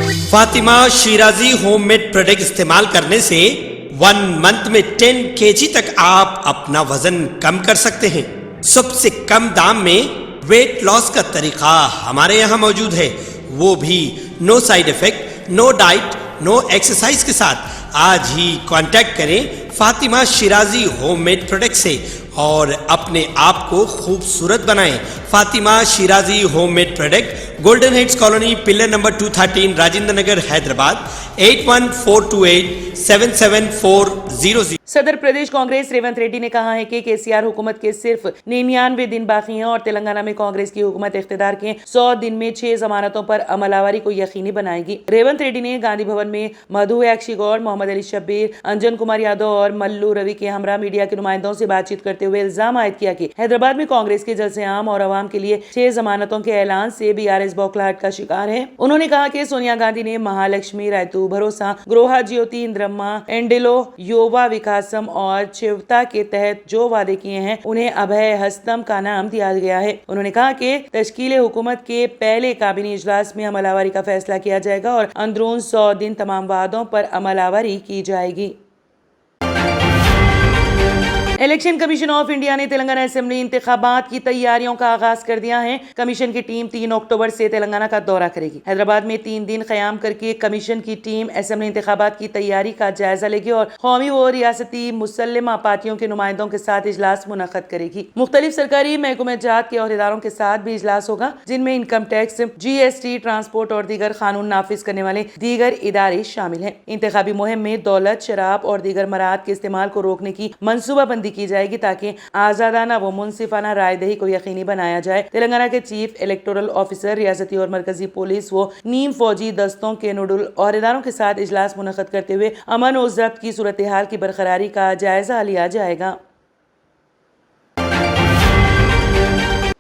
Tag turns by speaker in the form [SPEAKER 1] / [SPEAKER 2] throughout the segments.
[SPEAKER 1] Fatima Shirazi home made product استعمال کرنے سے 1 منتھ میں 10 kg تک آپ اپنا وزن کم کر سکتے ہیں۔ سب سے کم دام میں ویٹ لاس کا طریقہ ہمارے یہاں موجود ہے، وہ بھی no side effect, no diet, no exercise کے ساتھ۔ آج ہی کانٹیکٹ کریں Fatima Shirazi home made product سے اور اپنے آپ کو خوبصورت بنائیں۔ Fatima Shirazi home made product, Golden Heights Colony, pillar number 213، Rajendra Nagar, Hyderabad, 8142877400۔
[SPEAKER 2] صدر پردیش کانگریس ریونت ریڈی نے کہا ہے کہ KCR حکومت کے صرف 99 دن باقی ہیں اور تلنگانہ میں کانگریس کی حکومت اقتدار کے 100 دن میں 6 ضمانتوں پر عمل آوری کو یقینی بنائے گی۔ ریونت ریڈی نے گاندھی بھون میں مدھو ایکشی گوڑ، محمد علی شبیر، انجن کمار یادو اور ملو روی کے ہمراہ میڈیا کے نمائندوں سے بات چیت کرتے ہوئے الزام عائد کیا کہ حیدرآباد میں کانگریس کے جلسے عام اور عوام کے لیے 6 ضمانتوں کے اعلان سے BRS بوکھلاہٹ کا شکار ہے۔ انہوں نے کہا کہ سونیا گاندھی نے مہالکشمی، رائتو بھروسہ، گروہا جیوتی، اندرما، اینڈیلو، یووا وکاسم اور چیوتا کے تحت جو وعدے کیے ہیں انہیں ابھے ہستم کا نام دیا گیا ہے۔ انہوں نے کہا کہ تشکیل حکومت کے پہلے کابینی اجلاس میں عمل آوری کا فیصلہ کیا جائے گا اور اندرون 100 دن تمام وعدوں پر عمل آوری کی جائے گی۔ الیکشن کمیشن آف انڈیا نے تلنگانہ اسمبلی انتخابات کی تیاریوں کا آغاز کر دیا ہے۔ کمیشن کی ٹیم 3 اکتوبر سے تلنگانہ کا دورہ کرے گی۔ حیدرآباد میں 3 دن قیام کر کے کمیشن کی ٹیم اسمبلی انتخابات کی تیاری کا جائزہ لے گی اور قومی و ریاستی مسلمہ پارٹیوں کے نمائندوں کے ساتھ اجلاس منعقد کرے گی۔ مختلف سرکاری محکمہ جات کے عہدیداروں کے ساتھ بھی اجلاس ہوگا، جن میں انکم ٹیکس، GST، ٹرانسپورٹ اور دیگر قانون نافذ کرنے والے دیگر ادارے شامل ہیں۔ انتخابی مہم میں دولت، شراب اور دیگر مراد کے استعمال کو روکنے کی منصوبہ بندی کی جائے گی تاکہ آزادانہ و منصفانہ رائے دہی کو یقینی بنایا جائے۔ تلنگانہ کے چیف الیکٹورل آفیسر ریاستی اور مرکزی پولیس و نیم فوجی دستوں کے نوڈل عہدیداروں کے ساتھ اجلاس منعقد کرتے ہوئے امن و ضبط کی صورتحال کی برقراری کا جائزہ لیا جائے گا۔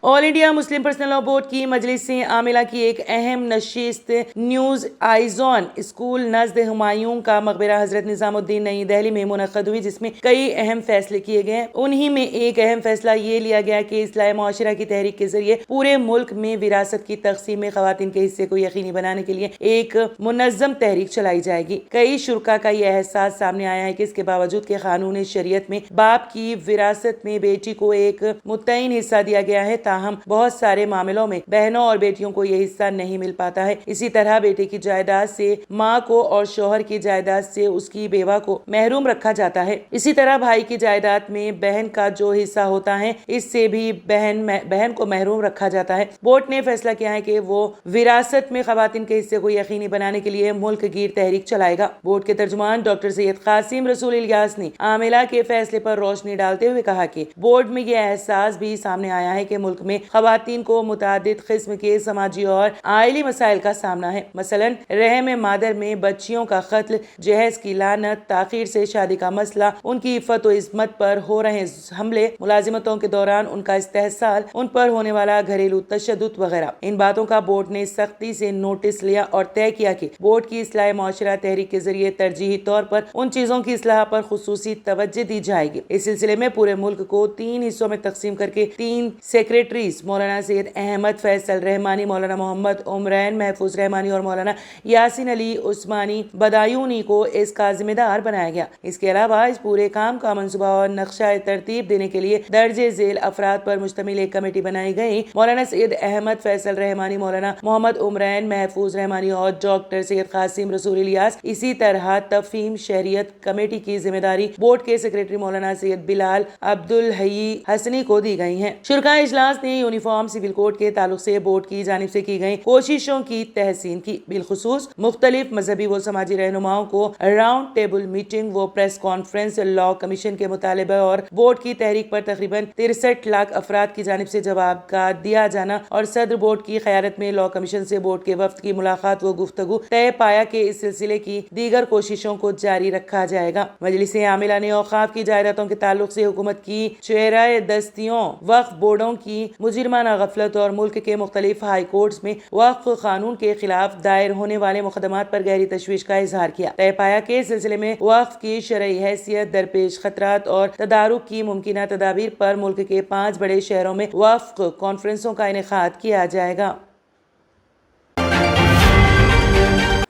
[SPEAKER 2] All India Muslim personal law board کی مجلس عاملہ کی ایک اہم نشست نیوز آئزون اسکول نزد ہمایوں کا مقبرہ حضرت نظام الدین نئی دہلی میں منعقد ہوئی، جس میں کئی اہم فیصلے کیے گئے۔ انہی میں ایک اہم فیصلہ یہ لیا گیا کہ اصلاح معاشرہ کی تحریک کے ذریعے پورے ملک میں وراثت کی تقسیم میں خواتین کے حصے کو یقینی بنانے کے لیے ایک منظم تحریک چلائی جائے گی۔ کئی شرکاء کا یہ احساس سامنے آیا ہے کہ اس کے باوجود کہ قانون شریعت میں باپ کی وراثت میں بیٹی کو ایک متعین حصہ دیا گیا ہے، تاہم بہت سارے معاملوں میں بہنوں اور بیٹیوں کو یہ حصہ نہیں مل پاتا ہے۔ اسی طرح بیٹے کی جائیداد سے ماں کو اور شوہر کی جائیداد سے اس کی بیوہ کو محروم رکھا جاتا ہے۔ اسی طرح بھائی کی جائیداد میں بہن کا جو حصہ ہوتا ہے اس سے بھی بہن کو محروم رکھا جاتا ہے۔ بورڈ نے فیصلہ کیا ہے کہ وہ وراثت میں خواتین کے حصے کو یقینی بنانے کے لیے ملک گیر تحریک چلائے گا۔ بورڈ کے ترجمان ڈاکٹر سید قاسم رسول الیاس نے عاملہ کے فیصلے پر روشنی ڈالتے ہوئے کہا کہ بورڈ میں یہ احساس بھی سامنے آیا ہے کہ ملک میں خواتین کو متعدد قسم کے سماجی اور عائلی مسائل کا سامنا ہے، مثلا رحم مادر میں بچیوں کا قتل، جہیز کی لعنت، تاخیر سے شادی کا مسئلہ، ان کی عفت و عصمت پر ہو رہے حملے، ملازمتوں کے دوران ان کا استحصال، ان پر ہونے والا گھریلو تشدد وغیرہ۔ ان باتوں کا بورڈ نے سختی سے نوٹس لیا اور طے کیا کہ بورڈ کی اصلاح معاشرہ تحریک کے ذریعے ترجیحی طور پر ان چیزوں کی اصلاح پر خصوصی توجہ دی جائے گی۔ اس سلسلے میں پورے ملک کو 3 حصوں میں تقسیم کر کے 3 سیکریٹریز مولانا سید احمد فیصل رحمانی، مولانا محمد عمرین محفوظ رحمانی اور مولانا یاسین علی عثمانی بدایونی کو اس کا ذمہ دار بنایا گیا۔ اس کے علاوہ اس پورے کام کا منصوبہ اور نقشہ ترتیب دینے کے لیے درج ذیل افراد پر مشتمل ایک کمیٹی بنائی گئی۔ مولانا سید احمد فیصل رحمانی، مولانا محمد عمرین محفوظ رحمانی اور ڈاکٹر سید قاسم رسول الیاس۔ اسی طرح تفہیم شہریت کمیٹی کی ذمہ داری بورڈ کے سیکریٹری مولانا سید بلال عبدالحی حسنی کو دی گئی ہے۔ شرکاء اجلاس نے یونیفارم سول کوڈ کے تعلق سے بورڈ کی جانب سے کی گئی کوششوں کی تحسین کی، بالخصوص مختلف مذہبی و سماجی رہنماؤں کو راؤنڈ ٹیبل میٹنگ و پریس کانفرنس، لاء کمیشن کے مطالبہ اور بورڈ کی تحریک پر تقریباً 63 لاکھ افراد کی جانب سے جواب کا دیا جانا اور صدر بورڈ کی قیادت میں لاء کمیشن سے بورڈ کے وفد کی ملاقات و گفتگو طے پایا کہ اس سلسلے کی دیگر کوششوں کو جاری رکھا جائے گا۔ مجلس عاملہ نے اوقاف کی جائیدادوں کے تعلق سے حکومت کی چہرہ دستیوں، وقف بورڈوں کی مجرمانہ غفلت اور ملک کے مختلف ہائی کورٹس میں وقف قانون کے خلاف دائر ہونے والے مقدمات پر گہری تشویش کا اظہار کیا۔ طے پایا کہ اس سلسلے میں وقف کی شرعی حیثیت، درپیش خطرات اور تدارک کی ممکنہ تدابیر پر ملک کے 5 بڑے شہروں میں وقف کانفرنسوں کا انعقاد کیا جائے گا۔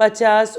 [SPEAKER 2] 50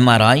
[SPEAKER 3] MRI,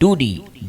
[SPEAKER 3] 2D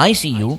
[SPEAKER 3] ICU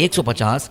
[SPEAKER 3] 150,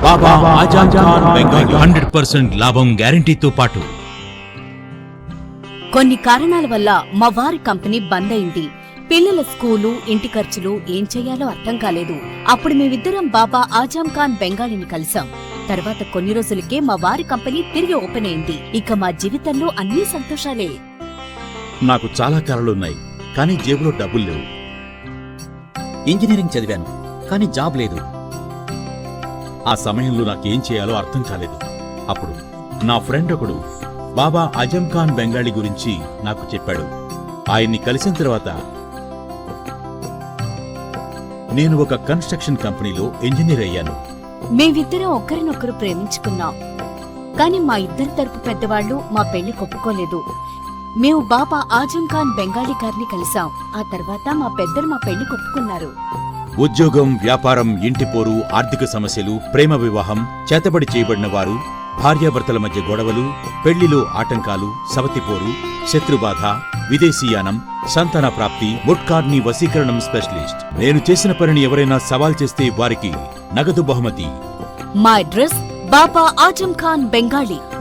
[SPEAKER 4] బాబా ఆజాద్ ఖాన్ బెంగాలీ
[SPEAKER 5] 100% లాభం గ్యారంటీతో పాటు
[SPEAKER 6] కొన్ని కారణాల వల్ల మా వారి కంపెనీ బంద్ అయింది. పిల్లల స్కూలు, ఇంటి ఖర్చులు ఏం చెయ్యాలో అర్థం కాలేదు. అప్పుడు మేమిద్దరం బాబా ఆజాం ఖాన్ బెంగాలీని కలిసాం. తర్వాత కొన్ని రోజులకే మా వారి కంపెనీ తిరిగి ఓపెన్ అయింది. ఇక మా జీవితంలో అన్ని సంతోషాలే.
[SPEAKER 4] నాకు చాలా కలలున్నాయి, కానీ జేబులో డబ్బులు లేవు.
[SPEAKER 7] ఇంజనీరింగ్ చదివాను, కానీ జాబ్ లేదు.
[SPEAKER 4] ఆ సమయంలో నాకేం చేయాలో అర్థం కాలేదు. అప్పుడు నా ఫ్రెండ్ ఒకడు బాబా ఆజం ఖాన్ బెంగాలీ గురించి నాకు చెప్పాడు. ఆయన్ని కలిసిన తర్వాత నేను ఒక కన్స్ట్రక్షన్ కంపెనీలో ఇంజనీర్ అయ్యాను.
[SPEAKER 6] మేమిద్దరం ఒకరినొకరు ప్రేమించుకున్నాం. కాని మా ఇద్దరి తరపు పెద్దవాళ్లు మా పెళ్లి ఒప్పుకోలేదు. మేము బాబా ఆజం ఖాన్ బెంగాలీ గారిని కలిసాం. ఆ తర్వాత మా పెద్దలు మా పెళ్లి ఒప్పుకున్నారు.
[SPEAKER 4] ఉద్యోగం, వ్యాపారం, ఇంటిపోరు, ఆర్థిక సమస్యలు, ప్రేమ వివాహం, చేతబడి చేయబడిన వారు, భార్యాభర్తల మధ్య గొడవలు, పెళ్లిలో ఆటంకాలు, సవతిపోరు, శత్రుబాధ, విదేశీయానం, సంతాన ప్రాప్తి, ముట్కార్ని వశీకరణం స్పెషలిస్ట్. నేను చేసిన పనిని ఎవరైనా సవాల్ చేస్తే వారికి నగదు బహుమతి.
[SPEAKER 6] మా అడ్రస్ బాబా ఆజం ఖాన్ బెంగాలీ,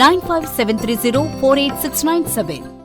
[SPEAKER 6] 9573048697।